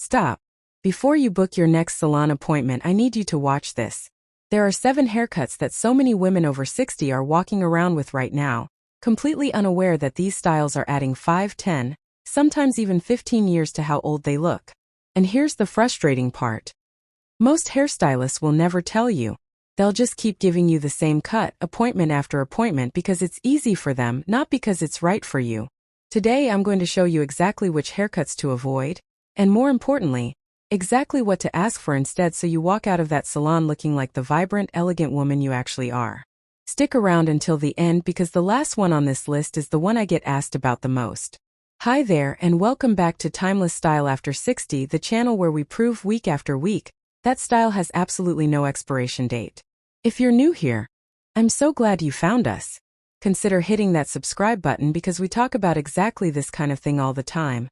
Stop. Before you book your next salon appointment, I need you to watch this. There are 7 haircuts that so many women over 60 are walking around with right now, completely unaware that these styles are adding 5, 10, sometimes even 15 years to how old they look. And here's the frustrating part. Most hairstylists will never tell you. They'll just keep giving you the same cut, appointment after appointment, because it's easy for them, not because it's right for you. Today I'm going to show you exactly which haircuts to avoid, and more importantly, exactly what to ask for instead, so you walk out of that salon looking like the vibrant, elegant woman you actually are. Stick around until the end, because the last one on this list is the one I get asked about the most. Hi there, and welcome back to Timeless Style After 60, the channel where we prove week after week that style has absolutely no expiration date. If you're new here, I'm so glad you found us. Consider hitting that subscribe button, because we talk about exactly this kind of thing all the time.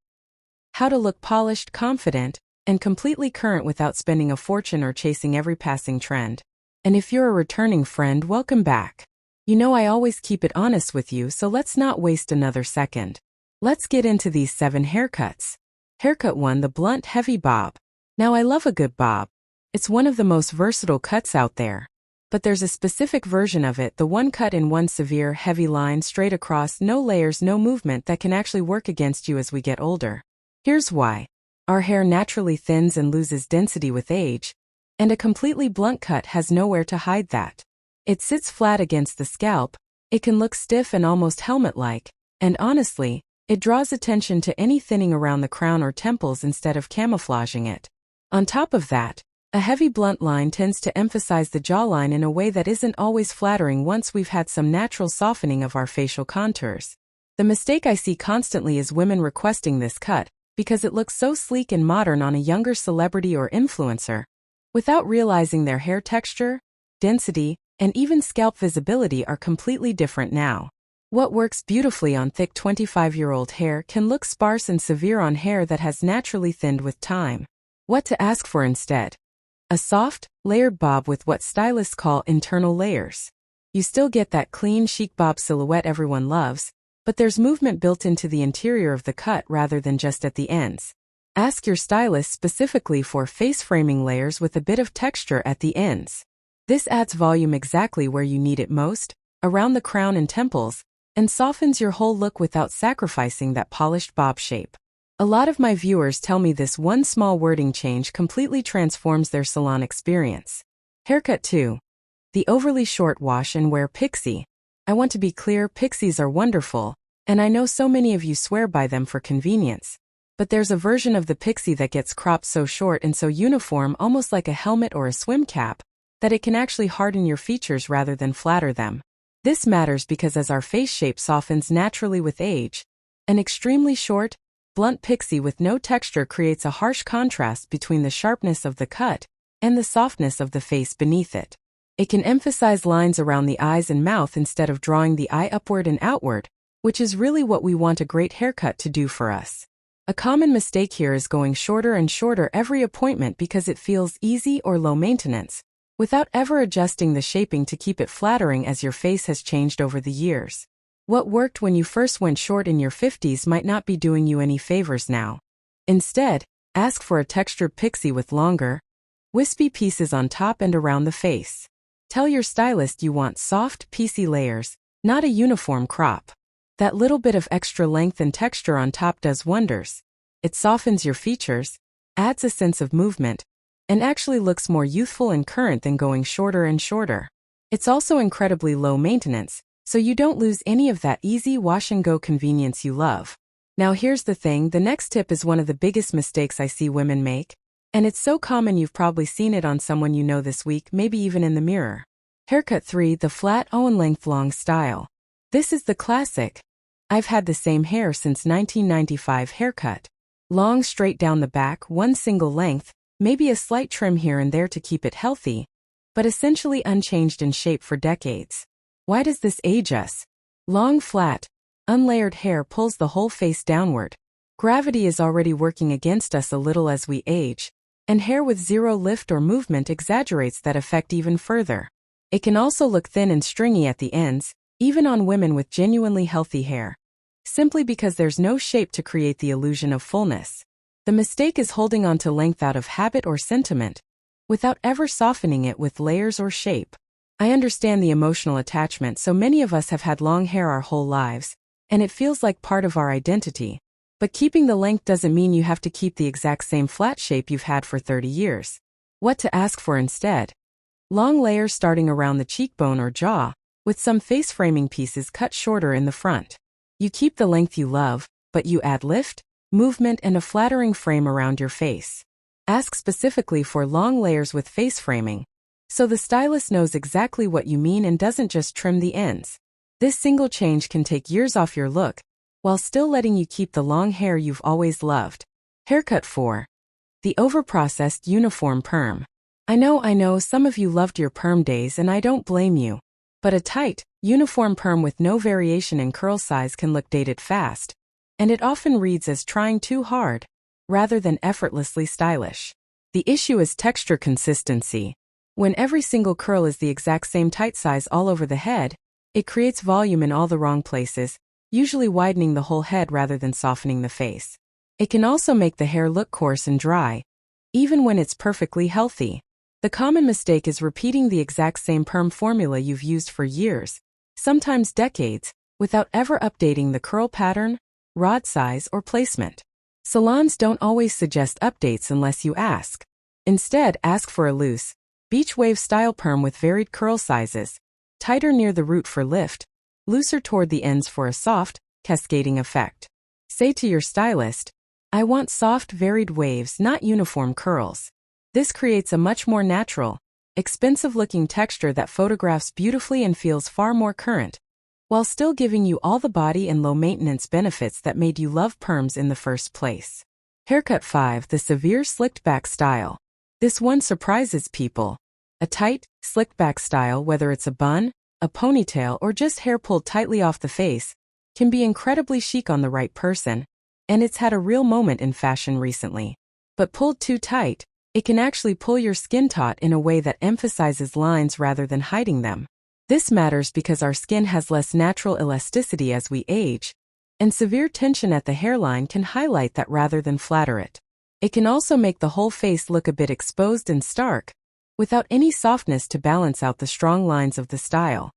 How to look polished, confident, and completely current without spending a fortune or chasing every passing trend. And if you're a returning friend, welcome back. You know I always keep it honest with you, so let's not waste another second. Let's get into these 7 haircuts. Haircut 1, the blunt, heavy bob. Now I love a good bob. It's one of the most versatile cuts out there. But there's a specific version of it, the one cut in one severe, heavy line straight across, no layers, no movement, that can actually work against you as we get older. Here's why. Our hair naturally thins and loses density with age, and a completely blunt cut has nowhere to hide that. It sits flat against the scalp, it can look stiff and almost helmet-like, and honestly, it draws attention to any thinning around the crown or temples instead of camouflaging it. On top of that, a heavy blunt line tends to emphasize the jawline in a way that isn't always flattering once we've had some natural softening of our facial contours. The mistake I see constantly is women requesting this cut because it looks so sleek and modern on a younger celebrity or influencer, without realizing their hair texture, density, and even scalp visibility are completely different now. What works beautifully on thick 25-year-old hair can look sparse and severe on hair that has naturally thinned with time. What to ask for instead? A soft, layered bob with what stylists call internal layers. You still get that clean, chic bob silhouette everyone loves, but there's movement built into the interior of the cut rather than just at the ends. Ask your stylist specifically for face framing layers with a bit of texture at the ends. This adds volume exactly where you need it most, around the crown and temples, and softens your whole look without sacrificing that polished bob shape. A lot of my viewers tell me this one small wording change completely transforms their salon experience. Haircut 2. The overly short wash and wear pixie. I want to be clear, pixies are wonderful, and I know so many of you swear by them for convenience. But there's a version of the pixie that gets cropped so short and so uniform, almost like a helmet or a swim cap, that it can actually harden your features rather than flatter them. This matters because as our face shape softens naturally with age, an extremely short, blunt pixie with no texture creates a harsh contrast between the sharpness of the cut and the softness of the face beneath it. It can emphasize lines around the eyes and mouth instead of drawing the eye upward and outward, which is really what we want a great haircut to do for us. A common mistake here is going shorter and shorter every appointment because it feels easy or low maintenance, without ever adjusting the shaping to keep it flattering as your face has changed over the years. What worked when you first went short in your 50s might not be doing you any favors now. Instead, ask for a textured pixie with longer, wispy pieces on top and around the face. Tell your stylist you want soft, piecey layers, not a uniform crop. That little bit of extra length and texture on top does wonders. It softens your features, adds a sense of movement, and actually looks more youthful and current than going shorter and shorter. It's also incredibly low maintenance, so you don't lose any of that easy wash-and-go convenience you love. Now here's the thing, the next tip is one of the biggest mistakes I see women make, and it's so common you've probably seen it on someone you know this week, maybe even in the mirror. Haircut 3, the flat length long style. This is the classic. I've had the same hair since 1995 haircut. Long straight down the back, one single length, maybe a slight trim here and there to keep it healthy, but essentially unchanged in shape for decades. Why does this age us? Long flat, unlayered hair pulls the whole face downward. Gravity is already working against us a little as we age, and hair with zero lift or movement exaggerates that effect even further. It can also look thin and stringy at the ends, even on women with genuinely healthy hair, simply because there's no shape to create the illusion of fullness. The mistake is holding on to length out of habit or sentiment, without ever softening it with layers or shape. I understand the emotional attachment, so many of us have had long hair our whole lives, and it feels like part of our identity. But keeping the length doesn't mean you have to keep the exact same flat shape you've had for 30 years. What to ask for instead? Long layers starting around the cheekbone or jaw, with some face framing pieces cut shorter in the front. You keep the length you love, but you add lift, movement, and a flattering frame around your face. Ask specifically for long layers with face framing, so the stylist knows exactly what you mean and doesn't just trim the ends. This single change can take years off your look, while still letting you keep the long hair you've always loved. Haircut 4. The overprocessed uniform perm. I know, some of you loved your perm days and I don't blame you. But a tight, uniform perm with no variation in curl size can look dated fast, and it often reads as trying too hard, rather than effortlessly stylish. The issue is texture consistency. When every single curl is the exact same tight size all over the head, it creates volume in all the wrong places, usually widening the whole head rather than softening the face. It can also make the hair look coarse and dry, even when it's perfectly healthy. The common mistake is repeating the exact same perm formula you've used for years, sometimes decades, without ever updating the curl pattern, rod size, or placement. Salons don't always suggest updates unless you ask. Instead, ask for a loose, beach wave style perm with varied curl sizes, tighter near the root for lift, looser toward the ends for a soft, cascading effect. Say to your stylist, I want soft, varied waves, not uniform curls. This creates a much more natural, expensive-looking texture that photographs beautifully and feels far more current, while still giving you all the body and low-maintenance benefits that made you love perms in the first place. Haircut 5. The severe slicked back style. This one surprises people. A tight, slicked back style, whether it's a bun, a ponytail, or just hair pulled tightly off the face, can be incredibly chic on the right person, and it's had a real moment in fashion recently. But pulled too tight, it can actually pull your skin taut in a way that emphasizes lines rather than hiding them. This matters because our skin has less natural elasticity as we age, and severe tension at the hairline can highlight that rather than flatter it. It can also make the whole face look a bit exposed and stark, without any softness to balance out the strong lines of the style.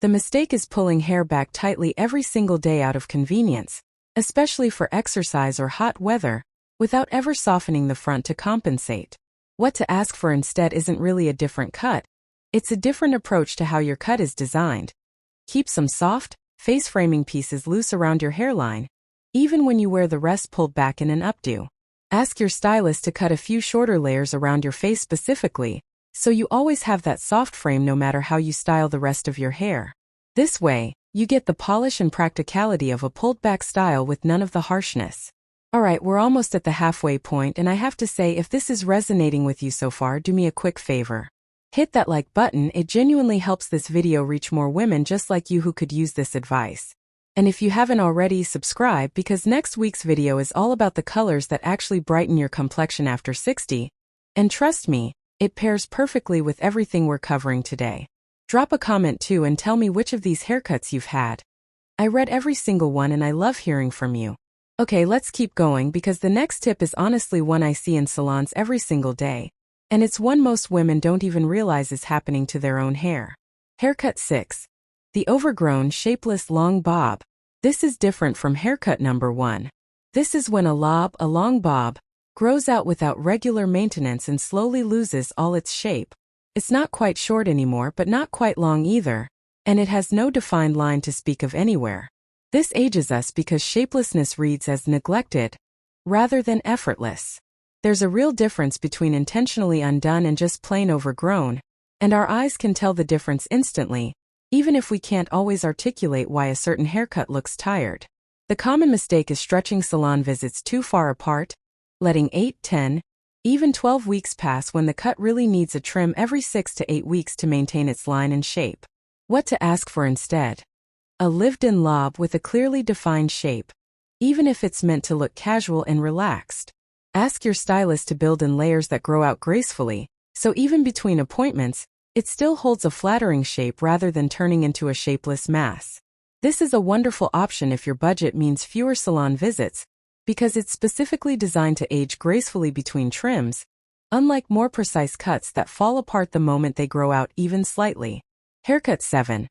The mistake is pulling hair back tightly every single day out of convenience, especially for exercise or hot weather, without ever softening the front to compensate. What to ask for instead isn't really a different cut, it's a different approach to how your cut is designed. Keep some soft, face-framing pieces loose around your hairline, even when you wear the rest pulled back in an updo. Ask your stylist to cut a few shorter layers around your face specifically, so you always have that soft frame no matter how you style the rest of your hair. This way, you get the polish and practicality of a pulled-back style with none of the harshness. Alright, we're almost at the halfway point, and I have to say, if this is resonating with you so far, do me a quick favor. Hit that like button, it genuinely helps this video reach more women just like you who could use this advice. And if you haven't already, subscribe, because next week's video is all about the colors that actually brighten your complexion after 60. And trust me, it pairs perfectly with everything we're covering today. Drop a comment too and tell me which of these haircuts you've had. I read every single one and I love hearing from you. Okay, let's keep going, because the next tip is honestly one I see in salons every single day, and it's one most women don't even realize is happening to their own hair. Haircut 6. The overgrown, shapeless long bob. This is different from haircut number 1. This is when a long bob, grows out without regular maintenance and slowly loses all its shape. It's not quite short anymore, but not quite long either, and it has no defined line to speak of anywhere. This ages us because shapelessness reads as neglected, rather than effortless. There's a real difference between intentionally undone and just plain overgrown, and our eyes can tell the difference instantly, even if we can't always articulate why a certain haircut looks tired. The common mistake is stretching salon visits too far apart, letting 8, 10, even 12 weeks pass when the cut really needs a trim every 6 to 8 weeks to maintain its line and shape. What to ask for instead? A lived-in lob with a clearly defined shape, even if it's meant to look casual and relaxed. Ask your stylist to build in layers that grow out gracefully, so even between appointments, it still holds a flattering shape rather than turning into a shapeless mass. This is a wonderful option if your budget means fewer salon visits, because it's specifically designed to age gracefully between trims, unlike more precise cuts that fall apart the moment they grow out even slightly. Haircut 7.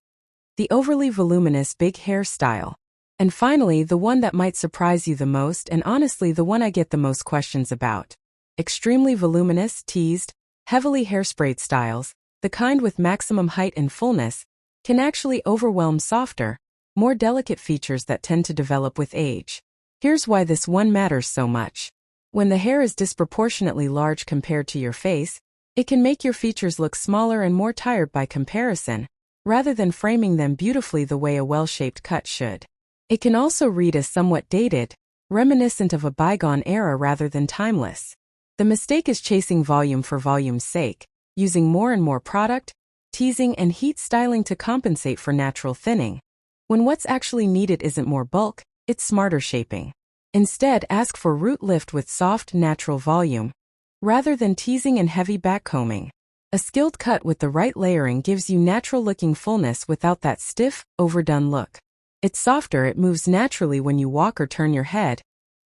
The overly voluminous big hair style. And finally, the one that might surprise you the most, and honestly the one I get the most questions about. Extremely voluminous, teased, heavily hairsprayed styles, the kind with maximum height and fullness, can actually overwhelm softer, more delicate features that tend to develop with age. Here's why this one matters so much. When the hair is disproportionately large compared to your face, it can make your features look smaller and more tired by comparison, rather than framing them beautifully the way a well-shaped cut should. It can also read as somewhat dated, reminiscent of a bygone era rather than timeless. The mistake is chasing volume for volume's sake, using more and more product, teasing and heat styling to compensate for natural thinning, when what's actually needed isn't more bulk, it's smarter shaping. Instead, ask for root lift with soft, natural volume, rather than teasing and heavy backcombing. A skilled cut with the right layering gives you natural-looking fullness without that stiff, overdone look. It's softer, it moves naturally when you walk or turn your head,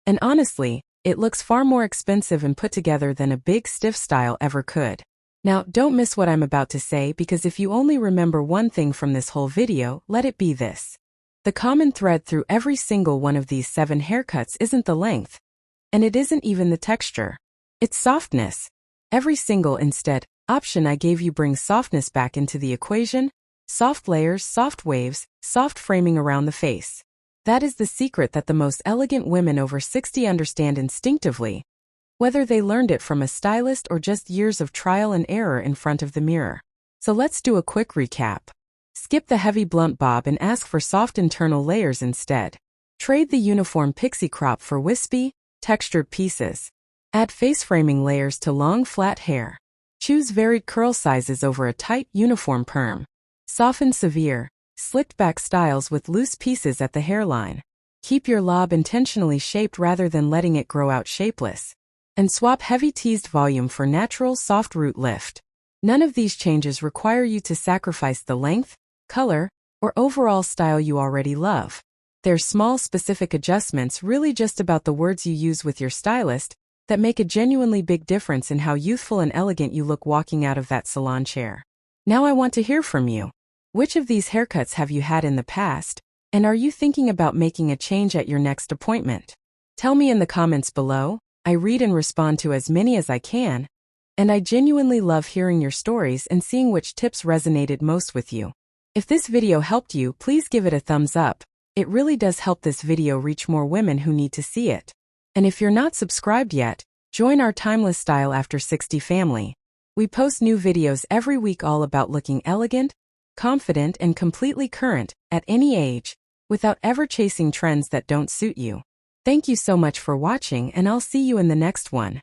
and honestly, it looks far more expensive and put together than a big, stiff style ever could. Now, don't miss what I'm about to say, because if you only remember one thing from this whole video, let it be this. The common thread through every single one of these 7 haircuts isn't the length, and it isn't even the texture. It's softness. Every single option I gave you brings softness back into the equation. Soft layers, soft waves, soft framing around the face. That is the secret that the most elegant women over 60 understand instinctively, whether they learned it from a stylist or just years of trial and error in front of the mirror. So let's do a quick recap. Skip the heavy blunt bob and ask for soft internal layers instead. Trade the uniform pixie crop for wispy, textured pieces. Add face framing layers to long, flat hair. Choose varied curl sizes over a tight, uniform perm. Soften severe, slicked back styles with loose pieces at the hairline. Keep your lob intentionally shaped rather than letting it grow out shapeless. And swap heavy teased volume for natural, soft root lift. None of these changes require you to sacrifice the length, color, or overall style you already love. They're small, specific adjustments, really just about the words you use with your stylist, that make a genuinely big difference in how youthful and elegant you look walking out of that salon chair. Now I want to hear from you. Which of these haircuts have you had in the past, and are you thinking about making a change at your next appointment? Tell me in the comments below. I read and respond to as many as I can, and I genuinely love hearing your stories and seeing which tips resonated most with you. If this video helped you, please give it a thumbs up. It really does help this video reach more women who need to see it. And if you're not subscribed yet, join our Timeless Style After 60 family. We post new videos every week all about looking elegant, confident, and completely current at any age, without ever chasing trends that don't suit you. Thank you so much for watching, and I'll see you in the next one.